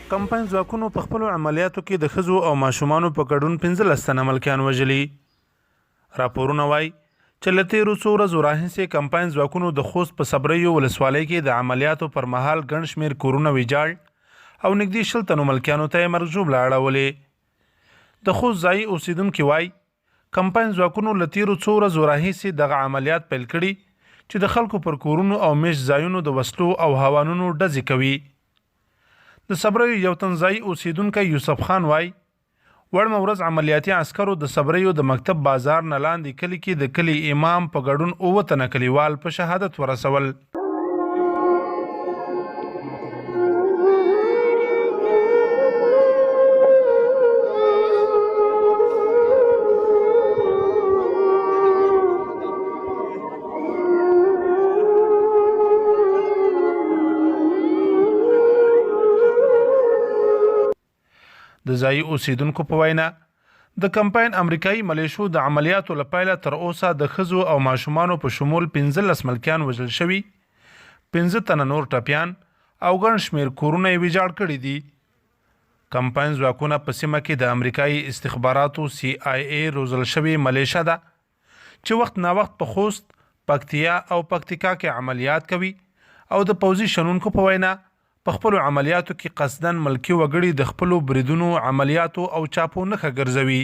کمپاین ځواکونو په خپلو عملیاتو کې د ښځو او ماشومانو په ګډون 15 تنه ملکیان وژلي. راپورونه وایي چې له تېرو څو ورځو راهیسې کمپاین ځواکونو د خوست په صبریو ولسوالۍ کې د عملیاتو پر مهال ګڼ شمېر کورونه ویجاړ او نږدې 10 تنو ملکیانو ته یې مرګ ژوبله اړولې. د خوست ځایي اوسیدونکي وایي کمپاین ځواکونو له تېرو څو ورځو راهیسې دغه عملیات پیل کړي چې د خلکو پر کورونو او میشت ځایونو د وسلو او هاوانونو ډزې کوي. د صبریو یو تن ځایي اوسیدونکی یوسف خان وایي وړمه ورځ عملیاتي عسکرو د صبریو د مکتب بازار نه لاندې کلي کې د کلي امام په ګډون 9 تنه کلیوال په شهادت ورسول. د ځایي اوسیدونکو په وینا د کمپاین امریکایي ملیشو د عملیاتو له پیله تر اوسه د ښځو او ماشومانو په شمول 15 ملکیان وژل شوي، 15 تنه نور ټپیان او ګڼ شمېر کورونه یې ویجاړ کړي دي. کمپاین ځواکونه په سیمه کې د امریکایي استخباراتو CIA روزل شوې ملیشه ده چې وخت ناوخت په خوست، پکتیا او پکتیکا کې عملیات کوي او د پوځي شنونکو په وینا په خپلو عملیاتو کې قصداً ملکي وګړي د خپلو بریدونو، عملیاتو او چاپو نښه ګرځوي.